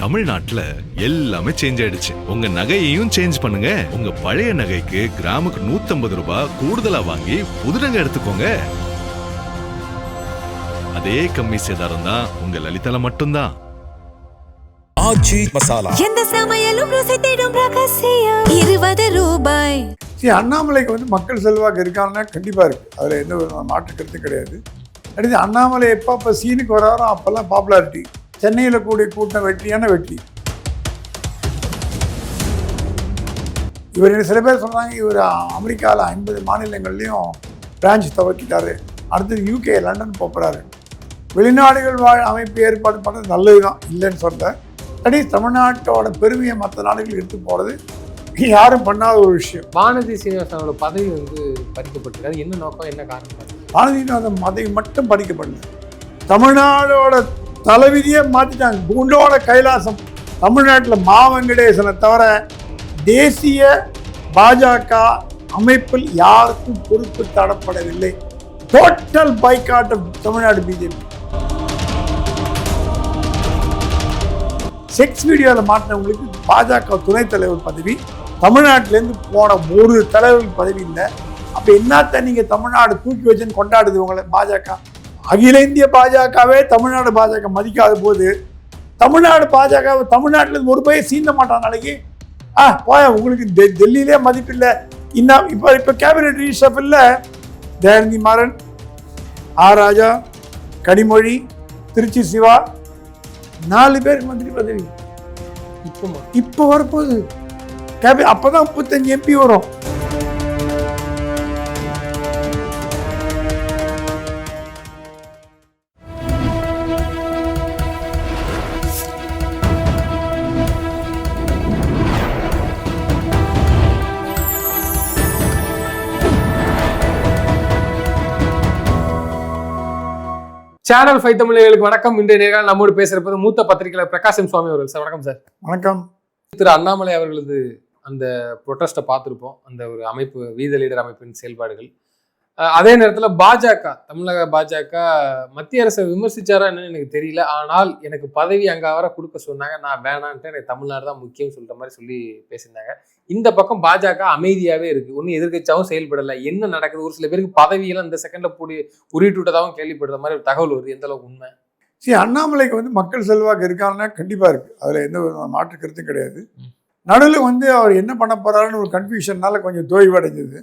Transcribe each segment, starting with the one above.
தமிழ்நாட்டுல எல்லாமே சேஞ்ச் ஆயிடுச்சு. உங்க நகையையும் சேஞ்ச் பண்ணுங்க. உங்க பழைய நகைக்கு கிராமுக்கு 150 ரூபாய் கூடுதலா வாங்கி புது நகை எடுத்துக்கோங்க. அதே கம்மி சேதாரம் தான் உங்க லலிதால மட்டும்தான். ஆச்சி மசாலா எந்த சமையலும் ருசி தேடும் ரகசியம் 20 ரூபாய். அண்ணாமலைக்கு மக்கள் செல்வாக்கு இருக்காங்கன்னா கண்டிப்பா இருக்கு. அதுல எந்த ஒரு மாற்று கருத்து கிடையாது. அடுத்து அண்ணாமலை எப்ப சீனுக்கு வராரோ அப்பெல்லாம் பாப்புலாரிட்டி. சென்னையில் கூடிய கூட்டம் வெற்றியான வெற்றி. இவர் சில பேர் சொல்றாங்க இவர் அமெரிக்காவில் 50 மாநிலங்கள்லையும் பிரான்ச் துவக்கிட்டாரு, அடுத்தது UK லண்டன் போகிறாரு. வெளிநாடுகள் வாழ் அமைப்பு ஏற்பாடு பண்ணுறது நல்லது தான், இல்லைன்னு சொல்ல. தமிழ்நாட்டோட பெருமையை மற்ற நாடுகள் எடுத்து போகிறது யாரும் பண்ணாத ஒரு விஷயம். வானதி சீனிவாசனோட பதவி பறிக்கப்பட்டிருக்காரு. என்ன நோக்கம், என்ன காரணம்? வானதிநாதன் பதவி மட்டும் பறிக்கப்படல, தமிழ்நாடோட தலைவிதியே மாற்றிட்டாங்க. குண்டோட கைலாசம். தமிழ்நாட்டில் வெங்கடேசனை தவிர தேசிய பாஜக அமைப்பில் யாருக்கும் பொறுப்பு தரப்படவில்லை. Total boycott Tamil Nadu BJP. Sex வீடியோவில் மாட்டினவங்களுக்கு பாஜக துணைத் தலைவர் பதவி, தமிழ்நாட்டிலேருந்து போன ஒரு தலைவர் பதவி இல்லை. அப்போ என்னத்த நீங்கள் தமிழ்நாடு தூக்கி வச்சுன்னு கொண்டாடுது உங்களை பாஜக? அகில இந்திய பாஜகவே தமிழ்நாடு பாஜக மதிக்காத போது தமிழ்நாடு பாஜக தமிழ்நாட்டில் ஒரு பையன் சீந்த மாட்டான் நாளைக்கு. போய உங்களுக்கு டெல்லியிலே மதிப்பில்லை. இன்னும் இப்போ கேபினெட் ரீஷஃபில் தயாநிதி மாறன், ராஜா, கனிமொழி, திருச்சி சிவா 4 பேருக்கு மந்திரி பதவி இப்போ வரப்போகுது. அப்போதான் 35 MP வரும். சேனல் 5 தமிழர்களுக்கு வணக்கம். இன்றைய நேரம் நம்மோடு பேசுறது மூத்த பத்திரிகையாளர் பிரகாசம் சுவாமி அவர்கள். சார் வணக்கம். சார் வணக்கம். திரு அண்ணாமலை அவர்களது அந்த ப்ரொட்டஸ்ட்டை பார்த்துருப்போம், அந்த ஒரு அமைப்பு வீத லீடர் அமைப்பின் செயல்பாடுகள். அதே நேரத்தில் பாஜக, தமிழக பாஜக மத்திய அரசை விமர்சிச்சாரா என்னன்னு எனக்கு தெரியல. ஆனால் எனக்கு பதவி அங்கே வர கொடுக்க சொன்னாங்க, நான் வேணான்ட்டு எனக்கு தமிழ்நாடு தான் முக்கியம் சொல்ற மாதிரி சொல்லி பேசியிருந்தாங்க. இந்த பக்கம் பாஜக அமைதியாகவே இருக்கு, ஒன்றும் எதிர்கட்சியாகவும் செயல்படலை. என்ன நடக்குது? ஒரு சில பேருக்கு பதவியெல்லாம் இந்த செகண்ட்ல உருட்டு விட்டதாகவும் கேள்விப்படுற மாதிரி ஒரு தகவல் வருது. எந்த அளவுக்கு உண்மை? அண்ணாமலைக்கு மக்கள் செல்வாக்கு இருக்காங்கன்னா கண்டிப்பா இருக்கு. அதுல எந்த ஒரு மாற்று கருத்தும் கிடையாது. நடுவில் அவர் என்ன பண்ண போறாருன்னு ஒரு கன்ஃபியூஷன்னால கொஞ்சம் தோய்வடைஞ்சது.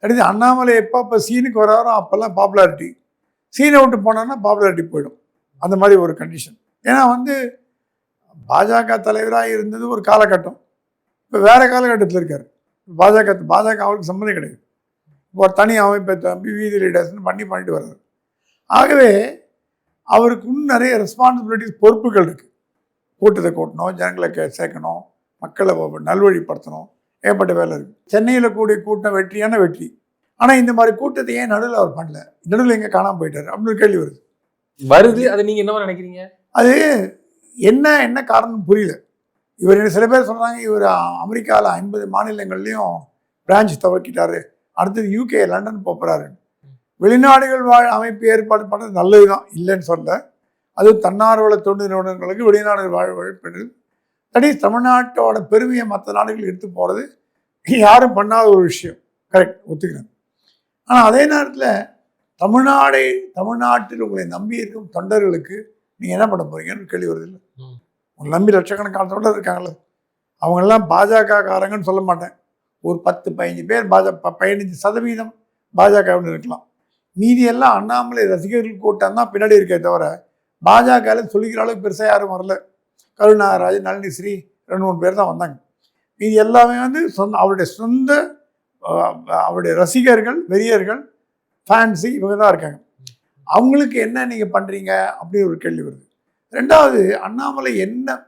அடுத்து அண்ணாமலை எப்போ சீனுக்கு வராரோ அப்போல்லாம் பாப்புலாரிட்டி. சீனை விட்டு போனான்னா பாப்புலாரிட்டி போயிடும். அந்த மாதிரி ஒரு கண்டிஷன். ஏன்னா பாஜக தலைவராக இருந்தது ஒரு காலகட்டம், இப்போ வேறு காலகட்டத்தில் இருக்கார். பாஜக அவருக்கு சம்மந்தம் கிடையாது. இப்போ ஒரு தனி அமைப்பை தம்பி வீதி லீடர்ஸ்னு பண்ணிட்டு வர்றாரு. ஆகவே அவருக்கு இன்னும் நிறைய ரெஸ்பான்சிபிலிட்டிஸ், பொறுப்புகள் இருக்குது. கூட்டத்தை கூட்டணும், ஜனங்களை சேர்க்கணும், மக்களை நல்வழிப்படுத்தணும், ஏற்பட்ட வேலை இருக்குது. சென்னையில் கூடிய கூட்டம் வெற்றியான வெற்றி. ஆனால் இந்த மாதிரி கூட்டத்தை ஏன் நடுவில் அவர் பண்ணல? நடுவில் எங்கே காணாமல் போயிட்டார் அப்படின்னு கேள்வி வருது. அதை நீங்கள் என்ன நினைக்கிறீங்க? அது என்ன காரணம் புரியல. இவர் சில பேர் சொல்கிறாங்க இவர் அமெரிக்காவில் 50 மாநிலங்கள்லையும் பிரான்ச் துவக்கிட்டாரு, அடுத்தது UK லண்டன் போகிறாரு. வெளிநாடுகள் வாழ் அமைப்பு ஏற்பாடு பண்ணுறது நல்லது தான், இல்லைன்னு சொல்ல. அது தன்னார்வல தொண்டு நிறுவனங்களுக்கு வெளிநாடுகள் வாழ் தமிழ்நாட்டோட பெருமையை மற்ற நாடுகள் எடுத்து போகிறது யாரும் பண்ணாத ஒரு விஷயம். கரெக்ட், ஒத்துக்கிறேன். ஆனால் அதே நேரத்தில் தமிழ்நாட்டில் உங்களை நம்பி இருக்கும் தொண்டர்களுக்கு நீங்கள் என்ன பண்ண போறீங்கன்னு கேள்வி வருது. இல்லை, உங்களை நம்பி லட்சக்கணக்கான தொண்டர் இருக்காங்களே, அவங்களெல்லாம் பாஜக காரங்கன்னு சொல்ல மாட்டேன். ஒரு 10-15 பேர் 15% பாஜகவில் இருக்கலாம். மீதியெல்லாம் அண்ணாமலை ரசிகர்கள் கூட்டம் தான் பின்னாடி இருக்கே தவிர பாஜகவில் சொல்லிக்கிற அளவுக்கு பெருசாக யாரும் வரல. கருணாராஜ், நளினி ஸ்ரீ 2-3 பேர் தான் வந்தாங்க. இது எல்லாமே அவருடைய ரசிகர்கள், வெறியர்கள், ஃபேன்ஸு இவங்க தான் இருக்காங்க. அவங்களுக்கு என்ன நீங்கள் பண்ணுறீங்க அப்படின்னு ஒரு கேள்வி வருது. ரெண்டாவது, அண்ணாமலை என்ன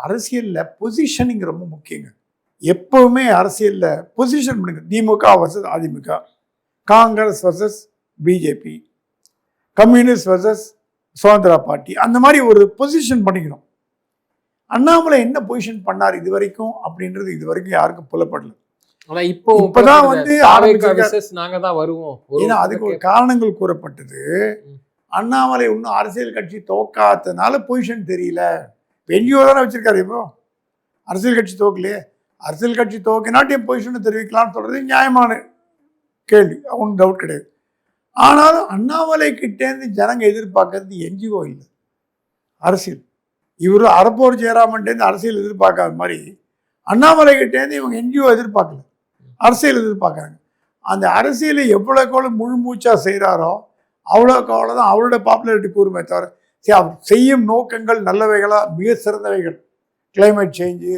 அரசியலில் பொசிஷனிங் ரொம்ப முக்கியங்க. எப்போவுமே அரசியலில் பொசிஷன் பண்ணுங்க. DMK versus AIADMK, Congress versus BJP, communist versus Swatantra party, அந்த மாதிரி ஒரு பொசிஷன் பண்ணிக்கணும். அண்ணாமலை என்ன பொசிஷன் பண்ணார் இது வரைக்கும் அப்படின்றது இது வரைக்கும் யாருக்கும் புலப்படல. இப்பதான் நாங்க தான் வருவோம். ஏன்னா அதுக்கு ஒரு காரணங்கள் கூறப்பட்டது. அண்ணாமலை இன்னும் அரசியல் கட்சி துவக்காதனால பொசிஷன் தெரியல, என்ஜிஓ தானே வச்சிருக்காரு. இப்போ அரசியல் கட்சி துவக்கலையே. அரசியல் கட்சி துவக்கினாட்டு என் பொசிஷனை தெரிவிக்கலாம்னு சொல்றது நியாயமான கேள்வி, ஒன்றும் டவுட் கிடையாது. ஆனாலும் அண்ணாமலை கிட்டேருந்து ஜனங்க எதிர்பார்க்கறது என்ஜிஓ இல்லை, அரசியல். இவர் அறப்போர் ஜெயராமன்ட்டேருந்து அரசியல் எதிர்பார்க்காத மாதிரி அண்ணாமலை கிட்டேருந்து இவங்க என்ஜிஓ எதிர்பார்க்கல, அரசியல் எதிர்பார்க்குறாங்க. அந்த அரசியலை எவ்வளோக்கு முழு மூச்சாக செய்கிறாரோ அவ்வளோக்கு அவ்வளோதான் அவரோட பாப்புலாரிட்டி கூறுமே தவிர, சரி அவர் செய்யும் நோக்கங்கள் நல்லவைகளாக மிக சிறந்தவைகள். கிளைமேட் சேஞ்சு,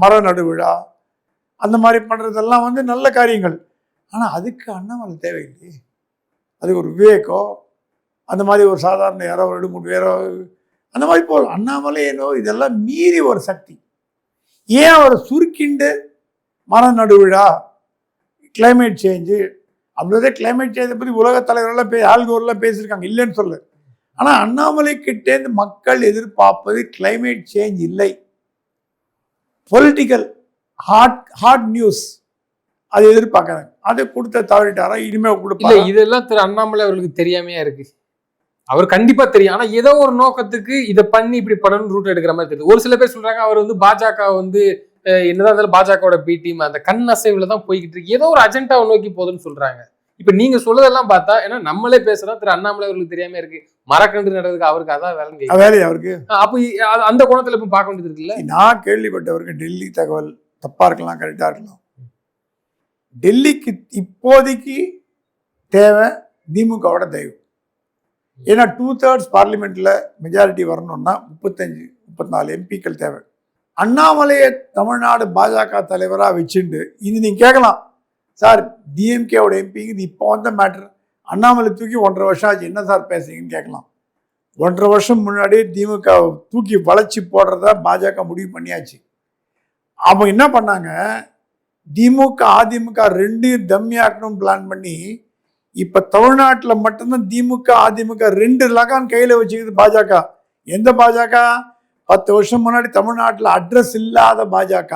மர நடுவிழா, அந்த மாதிரி பண்ணுறதெல்லாம் வந்து நல்ல காரியங்கள். ஆனால் அதுக்கு அண்ணாமலை தேவையில்லையே. அதுக்கு ஒரு விவேக்கோ, அந்த மாதிரி ஒரு சாதாரண யாரோ 2-3 பேரோ அந்த மாதிரி போதும். அண்ணாமலை என்னோ இதெல்லாம் மீறி ஒரு சக்தி. ஏன் அவரை சுருக்கிண்டு மர நடுவிழா, கிளைமேட் சேஞ்சு, அப்படியே கிளைமேட் சேஞ்சை பற்றி உலக தலைவரெல்லாம் ஆல்கோர்லாம் பேசியிருக்காங்க, இல்லைன்னு சொல்ல. ஆனால் அண்ணாமலை கிட்டேருந்து மக்கள் எதிர்பார்ப்பது கிளைமேட் சேஞ்ச் இல்லை, பொலிட்டிக்கல் ஹாட் நியூஸ் அது எதிர்பார்க்குறாங்க. அதை கொடுத்த தவறிட்டாரா, இனிமேல் கொடுப்பாரு. இதெல்லாம் திரு அண்ணாமலை அவர்களுக்கு தெரியாமையா இருக்கு. அவர் கண்டிப்பா தெரியும். ஆனா ஏதோ ஒரு நோக்கத்துக்கு இதை பண்ணி இப்படி பண்ணணும் ரூட் எடுக்கிற மாதிரி தெரியுது. ஒரு சில பேர் சொல்றாங்க அவர் வந்து பாஜக வந்து என்னதான் இருந்தாலும் பாஜகவோட பி டீம் அந்த கண் அசைவுல தான் போய்கிட்டு இருக்கு, ஏதோ ஒரு அஜெண்டாவை நோக்கி போகுதுன்னு சொல்றாங்க. இப்ப நீங்க சொல்றதெல்லாம் பார்த்தா, ஏன்னா நம்மளே பேசுறோம், திரு அண்ணாமலை அவர்களுக்கு தெரியாம இருக்கு, மரக்கன்று நடக்குது, அவருக்கு அதான் வேலை அவருக்கு. அப்போ அந்த கோணத்துல இப்ப பார்க்க வேண்டியது இருக்குல்ல. நான் கேள்விப்பட்டவருக்கு டெல்லி தகவல் தப்பா இருக்கலாம், கரெக்டா இருக்கலாம். டெல்லிக்கு இப்போதைக்கு தேவை திமுகவோட தயவு. ஏன்னா 2/3 பார்லிமெண்ட்ல மெஜாரிட்டி வரணும்னா 35-34 எம்பிக்கள் தேவை. அண்ணாமலையை தமிழ்நாடு பாஜக தலைவராக வச்சுட்டு இது நீங்க கேட்கலாம், சார் டிஎம்கேவோட எம்பிக்கு இது இப்போ வந்த மேட்ரு, அண்ணாமலை தூக்கி 1.5 வருஷம் ஆச்சு, என்ன சார் பேசுறீங்கன்னு கேட்கலாம். 1.5 வருஷம் முன்னாடியே திமுக தூக்கி வளைச்சி போடுறதா பாஜக முடிவு பண்ணியாச்சு. அவங்க என்ன பண்ணாங்க, திமுக அதிமுக 2 தம்மியாக்கணும் பிளான் பண்ணி இப்ப தமிழ்நாட்டில் மட்டும்தான் திமுக அதிமுக 2 லகான் கையில வச்சுக்குது பாஜக. எந்த பாஜக? 10 வருஷம் முன்னாடி தமிழ்நாட்டில் அட்ரஸ் இல்லாத பாஜக,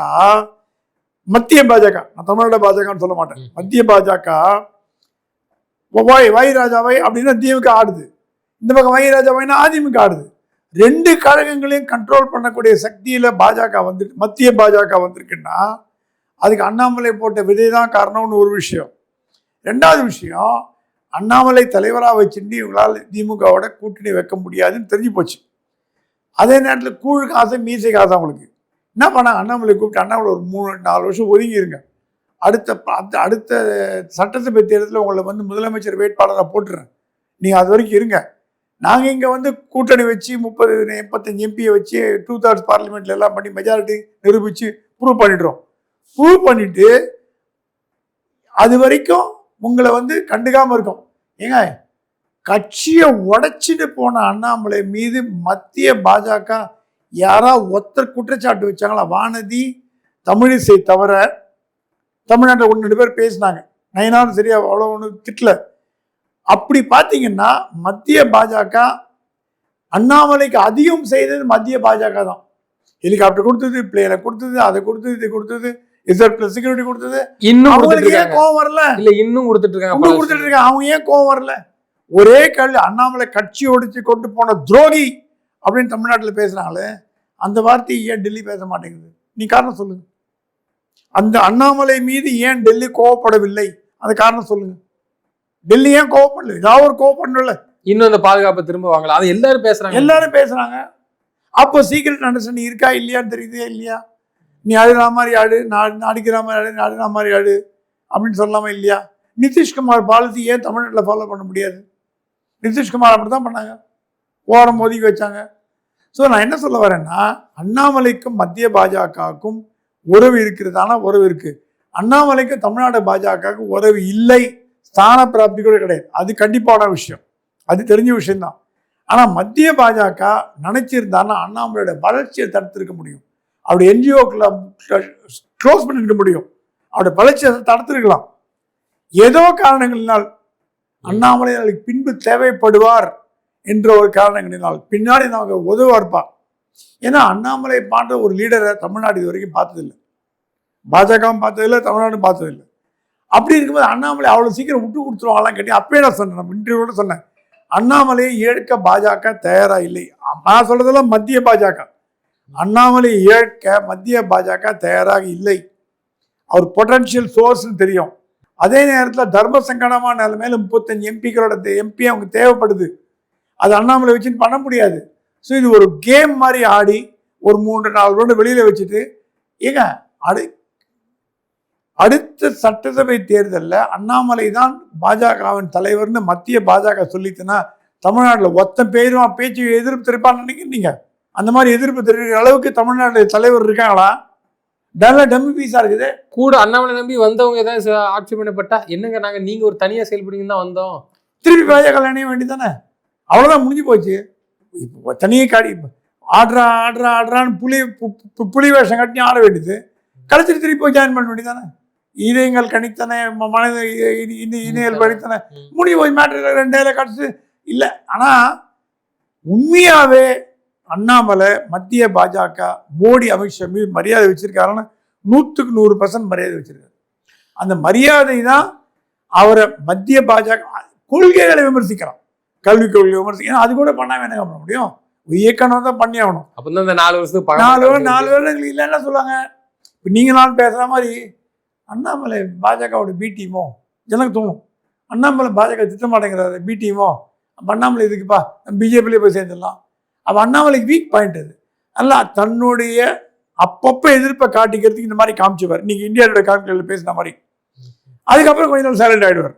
மத்திய பாஜக. நான் தமிழ்நாடு பாஜகன்னு சொல்ல மாட்டேன், மத்திய பாஜக. வை ராஜாவை அப்படின்னா திமுக ஆடுது, இந்த பக்கம் வை ராஜாவைனா அதிமுக ஆடுது. 2 கழகங்களையும் கண்ட்ரோல் பண்ணக்கூடிய சக்தியில பாஜக வந்துட்டு, மத்திய பாஜக வந்திருக்குன்னா அதுக்கு அண்ணாமலை போட்ட விதை தான் காரணம்னு ஒரு விஷயம். 2வது விஷயம், அண்ணாமலை தலைவராக வச்சுட்டு இவங்களால் திமுகவோட கூட்டணி வைக்க முடியாதுன்னு தெரிஞ்சு போச்சு. அதே நேரத்தில் கூழ் காசு மீசை காசு அவங்களுக்கு என்ன பண்ணாங்க, அண்ணாமலை கூப்பிட்டு அண்ணாமலை ஒரு 3-4 வருஷம் ஒதுங்கிருங்க, அடுத்த சட்டசபை தேர்தலில் உங்களை வந்து முதலமைச்சர் வேட்பாளராக போட்டுறேன், நீங்கள் அது வரைக்கும் இருங்க, நாங்கள் இங்கே வந்து கூட்டணி வச்சு 30-35 எம்பியை வச்சு 2/3 பார்லிமெண்ட்ல எல்லாம் பண்ணி மெஜாரிட்டி நிரூபித்து ப்ரூவ் பண்ணிடுறோம். ப்ரூவ் பண்ணிட்டு அது வரைக்கும் உங்களை வந்து கண்டுக்காமல் இருக்கும். ஏங்க, கட்சியை உடைச்சிட்டு போன அண்ணாமலை மீது மத்திய பாஜக யாரா ஒருத்தர் குற்றச்சாட்டு வச்சாங்களா? வானதி, தமிழிசை தவிர தமிழ்நாட்டில் 1-2 பேர் பேசினாங்க. நயனாரும் சரியா அவ்வளோ ஒன்றும் திட்டல. அப்படி பார்த்தீங்கன்னா மத்திய பாஜக அண்ணாமலைக்கு அதிகம் செய்தது மத்திய பாஜக தான். ஹெலிகாப்டர் கொடுத்தது, பிளேனை கொடுத்தது, அதை கொடுத்தது, இது கொடுத்தது, செக்யூரிட்டி கொடுத்தது. இன்னும் அவங்களுக்கு ஏன் கோவம் வரல? இல்ல, இன்னும் கொடுத்துட்டு இருக்காங்க. அவங்க ஏன் கோவம் வரல? ஒரே கேள்வி, அண்ணாமலை கட்சி ஒடிச்சு கொண்டு போன துரோகி அப்படின்னு தமிழ்நாட்டில் பேசுறாங்களே, அந்த வார்த்தையை ஏன் டெல்லி பேச மாட்டேங்குது? நீ காரணம் சொல்லுங்க. அந்த அண்ணாமலை மீது ஏன் டெல்லி கோவப்படவில்லை? அந்த காரணம் சொல்லுங்க. டெல்லி ஏன் கோவப்படல? ஏதாவது ஒரு கோவப்படல. இன்னும் அந்த பாதுகாப்பை திரும்ப வாங்கலாம், அது எல்லாரும் பேசுறாங்க. அப்போ சீக்ரெட் அண்டர்ஸ்டாண்டிங் இருக்கா இல்லையான்னு தெரியுதே இல்லையா? நீ அழுகிற மாதிரி ஆடு, அடிக்கிற மாதிரி ஆடு, அழுகிற மாதிரி ஆடு அப்படின்னு சொல்லாமல் இல்லையா? நிதிஷ்குமார் பாலிசி ஏன் தமிழ்நாட்டில் ஃபாலோ பண்ண முடியாது? நிதிஷ்குமார் அப்படி தான் பண்ணாங்க, ஓரம் ஒதுக்கி வச்சாங்க. ஸோ நான் என்ன சொல்ல வரேன்னா, அண்ணாமலைக்கும் மத்திய பாஜகவுக்கும் உறவு இருக்கிறதானா? உறவு இருக்கு. அண்ணாமலைக்கும் தமிழ்நாடு பாஜகவுக்கு உறவு இல்லை, ஸ்தான பிராப்தி கூட கிடையாது. அது கண்டிப்பான விஷயம், அது தெரிஞ்ச விஷயம்தான். ஆனால் மத்திய பாஜக நினைச்சிருந்தான்னா அண்ணாமலையோட வளர்ச்சியை தடுத்திருக்க முடியும், அவருடைய என்ஜிஓக்களை க்ளோஸ் பண்ணிருக்க முடியும், அவருடைய வளர்ச்சியை தடுத்திருக்கலாம். ஏதோ காரணங்களினால் அண்ணாமலை பின்பு தேவைப்படுவார் என்ற ஒரு காரணங்களினால் பின்னாடி நாங்கள் உதவார்ப்பார். ஏன்னா அண்ணாமலை பாண்ட ஒரு லீடரை தமிழ்நாடு இது வரைக்கும் பார்த்ததில்லை, பாஜகவும் பார்த்ததில்லை, தமிழ்நாடும் பார்த்ததில்லை. அப்படி இருக்கும்போது அண்ணாமலை அவ்வளோ சீக்கிரம் விட்டு கொடுத்துருவாங்களாம் கேட்டி அப்பயே நான் சொன்னேன், நம்ம இன்டர்வியூட சொன்னேன், அண்ணாமலையை ஏற்க பாஜக தயாராக இல்லை. நான் சொல்றதெல்லாம் மத்திய பாஜக. அண்ணாமலை ஏற்க மத்திய பாஜக தயாராக இல்லை. அவர் பொட்டன்ஷியல் சோர்ஸ்ன்னு தெரியும். அதே நேரத்தில் தர்ம சங்கடமான நிலைமையில 35 எம்பிக்களோட எம்பி அவங்க தேவைப்படுது. அது அண்ணாமலை வச்சுன்னு பண்ண முடியாது. ஸோ இது ஒரு கேம் மாதிரி ஆடி ஒரு 3-4 ரவுண்டு வெளியில் வச்சுட்டு ஏங்க அடுத்த சட்டசபை தேர்தலில் அண்ணாமலை தான் பாஜகவின் தலைவர்னு மத்திய பாஜக சொல்லிச்சுன்னா தமிழ்நாட்டில் ஒத்த பேச்சு எதிர்ப்பு தெரிப்பான்னு நினைக்கிறீங்க? அந்த மாதிரி எதிர்ப்பு தெரிவிக்கிற அளவுக்கு தமிழ்நாட்டில் தலைவர் இருக்காங்களா? டம்மி பீஸா இருக்குது. கூட அண்ணாமலை நம்பி வந்தவங்க ஏதாவது ஆட்சி பண்ணப்பட்டா என்னங்க நீங்க ஒரு தனியா செயல்படுங்க தான் வந்தோம், திருப்பி பாஜக அணைய வேண்டியதானே? அவ்வளோதான், முடிஞ்சு போச்சு. இப்போ தனியே காடி ஆடுறான்னு புலி வேஷம் கட்டி ஆட வேண்டியது. கலைச்சிட்டு திருப்பி போய் ஜாயின் பண்ண வேண்டியதானே? இதயங்கள் கணித்தனை மனித இணையல் படித்தனை முடிவு போய் மேட்ரு 2 கடிச்சு இல்லை. ஆனால் உண்மையாகவே அண்ணாமலை மத்திய பாஜக மோடி அமித்ஷா மீது மரியாதை வச்சிருக்காருன்னு 100% மரியாதை வச்சிருக்காரு. அந்த மரியாதை தான் அவரை மத்திய பாஜக கொள்கைகளை விமர்சிக்கிறான், கல்விக் கொள்கை விமர்சிக்கிறான். அது கூட பண்ணாம என்ன பண்ண முடியும்? இயக்கணும் தான் பண்ணி ஆகணும். அப்போ இந்த 4 வருஷத்துக்கு 4 வருடங்கள் இல்லை என்ன சொல்லுவாங்க? இப்போ நீங்கள் நான் பேசுகிற மாதிரி அண்ணாமலை பாஜகவோட பி டீமோ எனக்கு தோணும். அண்ணாமலை பாஜக திட்ட மாட்டேங்கிறாரு பி டீமோ, அப்போ அண்ணாமலை இதுக்குப்பா பிஜேபியிலே போய் சேர்ந்துடலாம். அப்போ அண்ணாமலைக்கு வீக் பாயிண்ட் அது. நல்லா தன்னுடைய அப்பப்போ எதிர்ப்பை காட்டிக்கிறதுக்கு இந்த மாதிரி காமிச்சுவார். இன்னைக்கு இந்தியாவோட காமிக்கல பேசின மாதிரி. அதுக்கப்புறம் கொஞ்ச நாள் சைலண்ட் ஆகிடுவார்,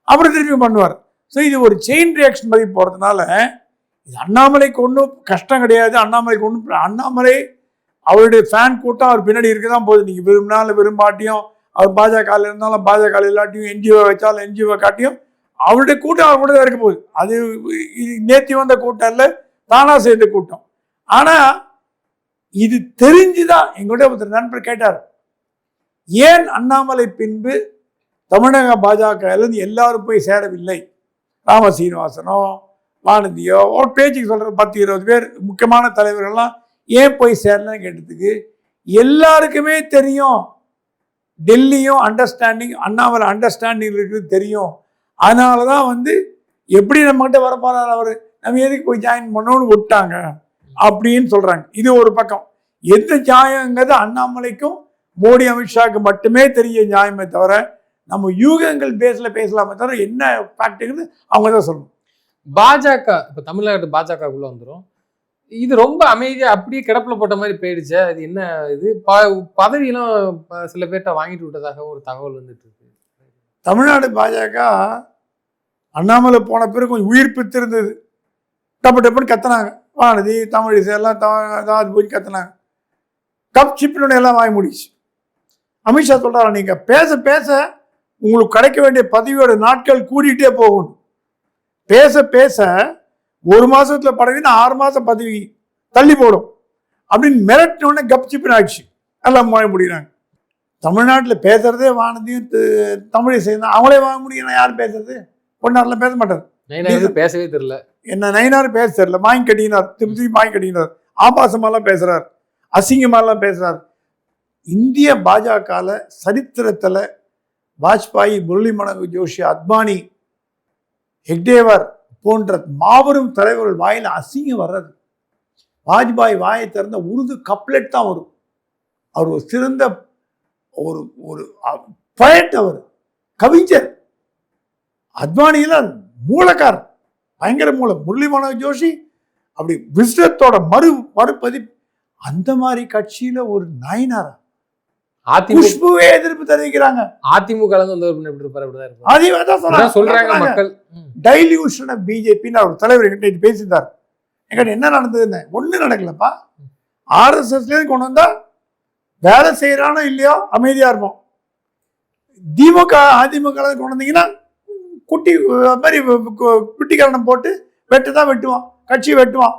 அப்புறம் திருப்பி பண்ணுவார். ஸோ இது ஒரு செயின் ரியாக்ஷன் மாதிரி போகிறதுனால இது அண்ணாமலைக்கு ஒன்றும் கஷ்டம் கிடையாது. அண்ணாமலை அவருடைய ஃபேன் கூட்டம் அவர் பின்னாடி இருக்க தான் போகுது. நீங்கள் விரும்பினாலும் விரும்பாட்டியும், அவர் பாஜகவில் இருந்தாலும் பாஜக இல்லாட்டியும், என்ஜிஓ வச்சாலும் என்ஜிஓ காட்டியும் அவருடைய கூட்டம் அவர் கூட தான் இருக்க போகுது. அது நேற்று வந்த கூட்டம் இல்லை, தானா சேர்ந்த கூட்டம். ஆனால் இது தெரிஞ்சுதான் எங்கூட ஒருத்தர் நண்பர் கேட்டார், ஏன் அண்ணாமலை பின்பு தமிழக பாஜகலேருந்து எல்லாரும் போய் சேரவில்லை? ராம சீனிவாசனோ வானதியோ ஒரு பேச்சுக்கு சொல்கிற 10-20 பேர் முக்கியமான தலைவர்கள்லாம் ஏன் போய் சேரலன்னு கேட்டதுக்கு எல்லாருக்குமே தெரியும், டெல்லியும் அண்டர்ஸ்டாண்டிங், அண்ணாமலை அண்டர்ஸ்டாண்டிங் இருக்குது தெரியும். அதனால தான் எப்படி நம்மகிட்ட வரப்போறாரு அவர், நம்ம எதுக்கு போய் ஜாயின் பண்ணோன்னு விட்டாங்க அப்படின்னு சொல்கிறாங்க. இது ஒரு பக்கம். எந்த நியாயங்கிறது அண்ணாமலைக்கும் மோடி அமித்ஷாவுக்கு மட்டுமே தெரிய நியாயமே தவிர நம்ம யூகங்கள் பேஸில் பேசலாமே தவிர என்ன ஃபேக்ட்டுங்கிறது அவங்க தான் சொல்லணும். பாஜக இப்போ தமிழ்நாடு பாஜகக்குள்ளே வந்துடும். இது ரொம்ப அமைதியாக அப்படியே கிடப்பில் போட்ட மாதிரி போயிடுச்சு. அது என்ன இது பதவியெல்லாம் சில பேர்கிட்ட வாங்கிட்டு விட்டதாக ஒரு தகவல் வந்துட்டு இருக்கு. தமிழ்நாடு பாஜக அண்ணாமலை போன பிறகு கொஞ்சம் உயிர்ப்பித்து இருந்தது. டப்புன்னு கத்துனாங்க, வானதி தமிழிசை எல்லாம் அது போய் கத்துனாங்க. கப் சிப்பினுடைய எல்லாம் வாங்கி முடிச்சு. அமித்ஷா சொல்கிறாரு, நீங்கள் பேச பேச உங்களுக்கு கிடைக்க வேண்டிய பதவியோட நாட்கள் கூடிட்டே போகணும். பேச பேச 1 மாதத்தில் பதவின்னா 6 மாதம் பதவி தள்ளி போடும் அப்படின்னு மிரட்டினோடனே கப் சிப்பின் ஆயிடுச்சு. எல்லாம் வாங்க முடியுறாங்க. தமிழ்நாட்டில் பேசுறதே வானதியும் தமிழிசை தான். அவங்களே வாங்க முடியும். யாரும் பேசுறது? பொன்னாரெலாம் பேச மாட்டார். பேசவே தெரியல. என்ன நயினார் பேச தெரியல, வாங்கி கட்டினார், திருப்பி வாங்கி கட்டினார், ஆபாசமாலாம் பேசுறார், அசிங்கமாலாம் பேசுறார். இந்திய பாஜகவில் சரித்திரத்தில் வாஜ்பாய், முரளி மனோகர் ஜோஷி, அத்வானி, ஹெக்டேவர் போன்ற மாபெரும் தலைவர்கள் வாயில் அசிங்கம் வர்றது. வாஜ்பாய் வாயை திறந்த உருது கப்லெட் தான் வரும். அவர் ஒரு சிறந்த ஒரு பயட், அவர் கவிஞர். அத்வானியில் மூலக்கார், பயங்கர மூலம். முரளி மனோகர் ஜோஷி அப்படி விஸ்வத்தோட மறுபதி. அந்த மாதிரி கட்சியில ஒரு நயினாரா குஷ்புவே எதிர்ப்பு தெரிவிக்கிறாங்க. அதிமுக டைல்யூஷன் ஆஃப் பிஜேபின்னு அவர் தலைவர் என்கிட்ட பேசியிருந்தார். என்கிட்ட என்ன நடந்ததுன்னு ஒன்றும் நடக்கலப்பா. ஆர்எஸ்எஸ்லேருந்து கொண்டு வந்தா வேலை செய்யறானோ இல்லையோ அமைதியா இருப்போம். திமுக அதிமுக கொண்டு வந்தீங்கன்னா குட்டிக்கரணம் போட்டு வெட்டுதான் வெட்டுவான், கட்சி வெட்டுவான்,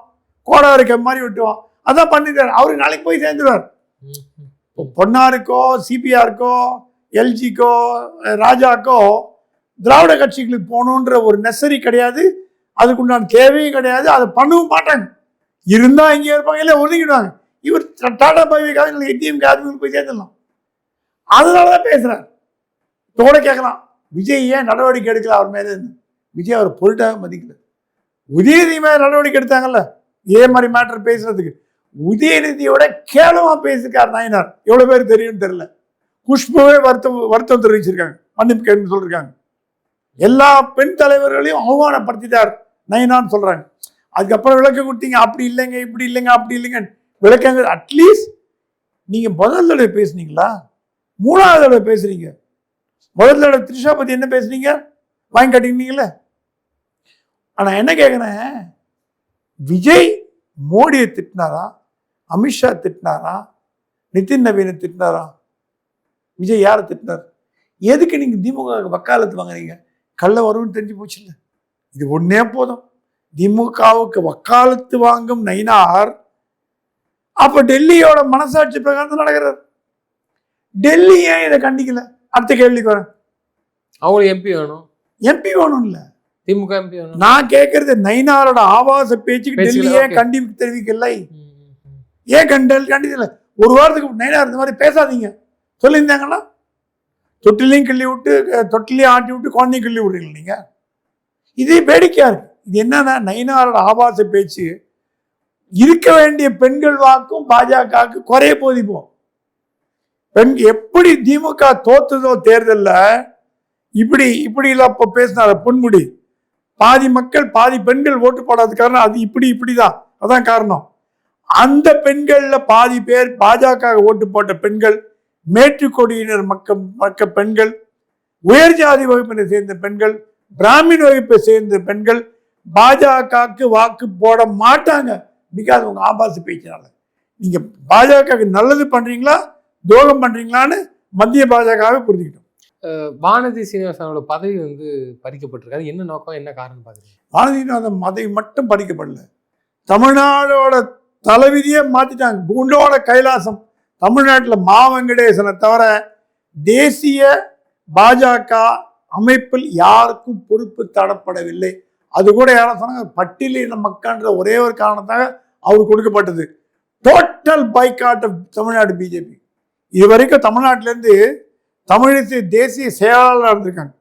கோடா இருக்க மாதிரி வெட்டுவான். அதான் பண்ணிருக்காரு. அவரு நாளைக்கு போய் சேர்ந்துருவார். பொன்னாருக்கோ, சிபிஆருக்கோ, எல்ஜிக்கோ, ராஜாக்கோ திராவிட கட்சிகளுக்கு போகணுன்ற ஒரு நெசரி கிடையாது, அதுக்குண்டான தேவையும் கிடையாது. அதை பண்ணவும் மாட்டாங்க. இருந்தா இங்கே இருப்பாங்க, இல்லை ஒதுங்கிடுவாங்க. இவர் டாடா பாவிக்காக எடிஎம் அதிமுக போய் சேர்ந்துடலாம். அதனாலதான் பேசுறாரு. தோட கேட்கலாம், விஜய் ஏன் நடவடிக்கை எடுக்கல அவர் மேலே? விஜய் அவர் பொருட்டாக மதிக்கல. உதயநிதி மேலே நடவடிக்கை எடுத்தாங்கல்ல, இதே மாதிரி மேட்டர் பேசுறதுக்கு. உதயநிதியோட கேவலமா பேசியிருக்கார் நயினார். எவ்வளவு பேர் தெரியும்னு தெரியல. குஷ்புவே வருத்தம் தெரிவிச்சிருக்காங்க, மன்னிப்பு கேள்வி சொல்லிருக்காங்க. எல்லா பெண் தலைவர்களையும் அவமானப்படுத்திட்டார் நயினான்னு சொல்றாங்க. அதுக்கப்புறம் விளக்கம் கொடுத்தீங்க, அப்படி இல்லைங்க, இப்படி இல்லைங்க, அப்படி இல்லைங்க விளக்கங்கள். அட்லீஸ்ட் நீங்க முதல் தடவை பேசுனீங்களா, மூணாவது தடவை பேசுறீங்க. முதல் தடவை த்ரிஷா பத்தி என்ன பேசுனீங்க, வாங்கி கட்டினீங்களே. ஆனா என்ன கேட்குறேன், விஜய் மோடியை திட்டினாரா, அமித்ஷா திட்டினாரா, நிதின் நவீனை திட்டினாரா? விஜய் யாரை திட்டினார்? எதுக்கு நீங்க திமுக வக்காலத்து வாங்குறீங்க? கள்ள வரும்னு தெரிஞ்சு போச்சு இல்லை. இது ஒன்னே போதும். திமுகவுக்கு வக்காலத்து வாங்கும் நயினார் அப்ப டெல்லியோட மனசாட்சி பிரகாரம் நடக்கிறார். டெல்லி ஏன் இதை கண்டிக்கல? அடுத்த கேள்விக்கு வரேன். அவங்களுக்கு எம்பி வேணும். எம்பி வேணும் இல்ல, திமுக எம்பி வேணும். நான் கேட்கறது நயினாரோட ஆபாச பேச்சுக்கு டெல்லி ஏன் கண்டிப்பு தெரிவிக்கல? ஏன் கண்டிக்கல? ஒரு வாரத்துக்கு நயினார் இந்த மாதிரி பேசாதீங்க சொல்லியிருந்தாங்கன்னா, தொட்டிலையும் கிள்ளி விட்டு தொட்டிலையும் ஆட்டி விட்டு குழந்தையும் கிள்ளி விடுறீங்க நீங்க. இதே வேடிக்கையா இருக்கு. இது என்னன்னா, நயினாரோட ஆபாச பேச்சு இருக்க வேண்டிய பெண்கள் வாக்கும் பாஜகவுக்கு குறைய போதிப்போம். பெண் எப்படி திமுக தோத்துதோ தேர்தல்ல, இப்படி இப்ப பேசினார பொன்முடி, பாதி மக்கள் பாதி பெண்கள் ஓட்டு போடாத காரணம் அது இப்படிதான், அதான் காரணம். அந்த பெண்கள்ல பாதி பேர் பாஜக ஓட்டு போட்ட பெண்கள், மேற்றுக்கொடியினர் மக்க பெண்கள், உயர் ஜாதி வகுப்பினை சேர்ந்த பெண்கள், பிராமின் வகுப்பை சேர்ந்த பெண்கள் பாஜகவுக்கு வாக்கு போட மாட்டாங்க. பிகாஸ் உங்க ஆபாச பேச்சினால. நீங்க பாஜகவுக்கு நல்லது பண்றீங்களா துரோகம் பண்றீங்களான்னு மத்திய பாஜகவே புரிஞ்சுக்கிட்டோம். வானதி சீனிவாசனோட பதவி பறிக்கப்பட்டிருக்காது. என்ன நோக்கம், என்ன காரணம் பாக்குறீங்க? வானதிநாதன் பதவி மட்டும் பறிக்கப்படல, தமிழ்நாடோட தலைவிதியே மாத்திட்டாங்க. குண்டோட கைலாசம். தமிழ்நாட்டில் வெங்கடேசனை தவிர தேசிய பாஜக அமைப்பில் யாருக்கும் பொறுப்பு தரப்படவில்லை. அது கூட யாரும் சொன்னாங்க, பட்டியலின மக்கள்ன்ற ஒரே ஒரு காரணத்தாக அவர் கொடுக்கப்பட்டது. Total boycott of Tamil Nadu BJP. இது வரைக்கும் தமிழ்நாட்டிலேருந்து தமிழிசை தேசிய செயலாளர் இருந்திருக்காங்க,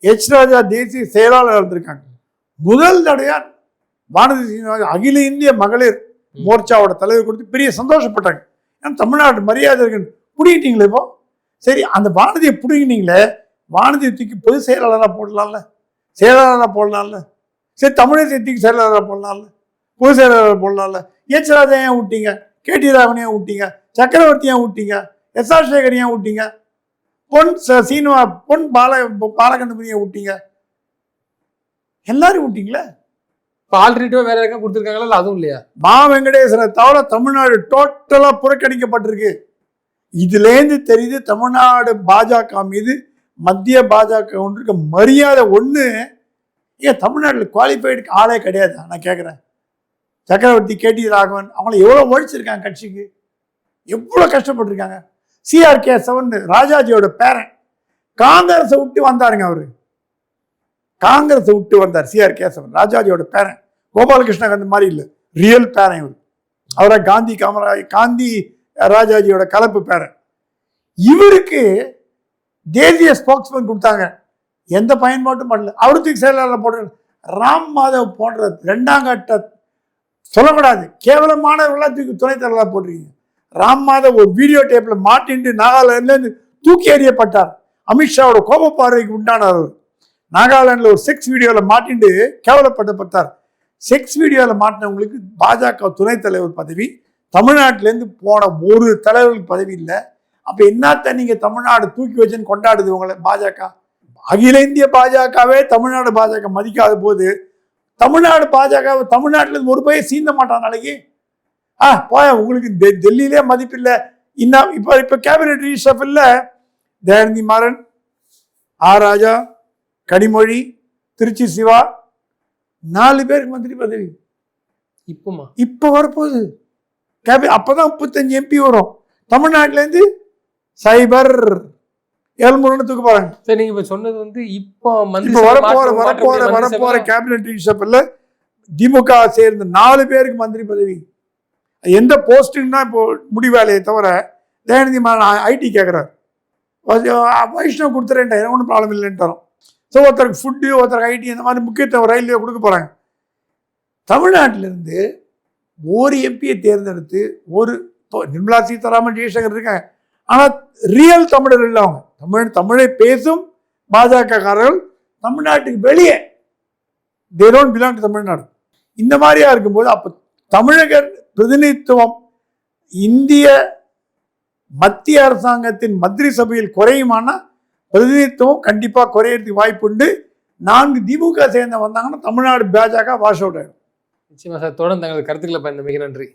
எச் ராஜா தேசிய செயலாளர் இருந்திருக்காங்க. முதல் தடையா வானதி சீனிவாசன் அகில இந்திய மகளிர் மோர்ச்சாவோட தலைவர் கொடுத்து பெரிய சந்தோஷப்பட்டாங்க. ஏன்னா தமிழ்நாடு மரியாதை இருக்குன்னு பிடிக்கிட்டீங்களே. இப்போ சரி, அந்த வானதியை பிடிங்கினீங்களே, வானதியை தூக்கி பொது செயலாளராக போடலாம்ல, செயலாளராக போடலாம்ல. சரி, தமிழிசை தூக்கி செயலாளராக போடலாம்ல, பொது செயலாளராக போடலாம்ல. எச் ராஜா ஏன் விட்டீங்க? கேடி ராவன் ஏன் விட்டீங்க? சக்கரவர்த்தி ஏன் விட்டீங்க? எஸ்.ஆர். சேகர் ஏன் விட்டீங்க? பொன் பாலகண்டபுரியை விட்டீங்க? எல்லாரும் விட்டீங்களே. ஆல்டர்னேட்டிவா வேற யாருக்கா கொடுத்துருக்காங்களா? அதுவும் இல்லையா? வெங்கடேசனை தவிர தமிழ்நாடு டோட்டலா புறக்கணிக்கப்பட்டிருக்கு. இதுலேருந்து தெரியுது தமிழ்நாடு பாஜக மீது மத்திய பாஜக ஒன்றுக்கு மரியாதை ஒண்ணு. ஏன் தமிழ்நாட்டில் குவாலிஃபைடுக்கு ஆளே கிடையாது? நான் கேட்குறேன், சக்கரவர்த்தி, கேடி ராகவன் அவங்கள எவ்வளோ உழைச்சிருக்காங்க, கட்சிக்கு எவ்வளோ கஷ்டப்பட்டிருக்காங்க. CRK7 ராஜாஜியோட பேரன், காங்கிரஸை விட்டு வந்தாருங்க. அவரு காங்கிரஸை விட்டு வந்தார். CRK7 ராஜாஜியோட பேரன், கோபாலகிருஷ்ணன் அந்த மாதிரி இல்லை, ரியல் பேரன் இவர். அவரை காந்தி ராஜாஜியோட கலப்பு பேரன். இவருக்கு தேசிய ஸ்போக்ஸ்மேன் கொடுத்தாங்க, எந்த பயன்பாட்டும் பண்ணல. அவருக்கு செயலாளர் போடுற ராம் மாதவ் போன்ற இரண்டாம் கட்ட சொல்லக்கூடாது கேவலமானவர்களாக துணைத் தலைவராக போட்டிருக்கீங்க. ராம் மாதவ் ஒரு வீடியோ டேப்ல மாட்டின்ட்டு நாகாலாந்துலேருந்து தூக்கி எறியப்பட்டார். அமித்ஷாவோட கோப பார்வைக்கு உண்டானார். அவர் நாகாலாண்டில் ஒரு செக்ஸ் வீடியோவில் மாட்டின்ட்டு கேவலப்பட்டார். செக்ஸ் வீடியோவில் மாட்டினவங்களுக்கு பாஜக துணைத் தலைவர் பதவி, தமிழ்நாட்டிலேருந்து போன ஒரு தலைவர்களுக்கு பதவி இல்லை. அப்போ என்னத்த நீங்கள் தமிழ்நாடு தூக்கி வச்சுன்னு கொண்டாடுது உங்களை பாஜக? அகில இந்திய பாஜகவே தமிழ்நாடு பாஜக மதிக்காத போது தமிழ்நாடு பாஜக தமிழ்நாட்டிலேருந்து ஒரு பையன் சீந்த மாட்டான் நாளைக்கு. போய உங்களுக்கு டெல்லியிலே மதிப்பில்லை. இன்னும் இப்போ கேபினெட் ரீஷஃபில்ல தயாநிதி மாறன், ஆர் ராஜா, கனிமொழி, திருச்சி சிவா 4 பேருக்கு மந்திரி பதவி. இப்போ வரப்போகுது அப்பதான் 35 MP வரும். தமிழ்நாட்டிலேருந்து சைபர் ஏழ்முருகன் தூக்க போறாங்க. சரி, நீங்க இப்ப சொன்னது இப்போ வரப்போற கேபினெட் ரீஷஃபில்ல திமுக சேர்ந்த 4 பேருக்கு மந்திரி பதவி. எந்த போஸ்டிங்னா இப்போ முடிவேலையை தவிர தயாநிதி மாறன் ஐடி கேட்குறாரு, வைஷ்ணவ் கொடுத்துறேன்டா, எனக்கு ஒன்றும் ப்ராப்ளம் இல்லைன்னு தரோம். ஸோ ஒருத்தருக்கு ஃபுட்டு, ஒருத்தருக்கு ஐடி, இந்த மாதிரி முக்கியத்துவம் ரயில்வே கொடுக்க போகிறாங்க. தமிழ்நாட்டிலேருந்து ஒரு எம்பியை தேர்ந்தெடுத்து இப்போ நிர்மலா சீதாராமன் ஜெய்சங்கர் இருக்காங்க, ஆனால் ரியல் தமிழர் இல்லை. அவங்க தமிழை பேசும் பாஜகக்காரர்கள் தமிழ்நாட்டுக்கு வெளியே they don't belong to Tamil Nadu. இந்த மாதிரியா இருக்கும்போது அப்போ தமிழக பிரதிநிதித்துவம் இந்திய மத்திய அரசாங்கத்தின் மந்திரி சபையில் குறையுமானா பிரதிநிதித்துவம் கண்டிப்பாக குறையறதுக்கு வாய்ப்பு உண்டு. 4 திமுக சேர்ந்த வந்தாங்கன்னா தமிழ்நாடு பாஜக வாஷ் அவுட் ஆகிடும். நிச்சயமா சார். தொடர்ந்து தங்கள் கருத்துக்களை பயந்த மிக நன்றி.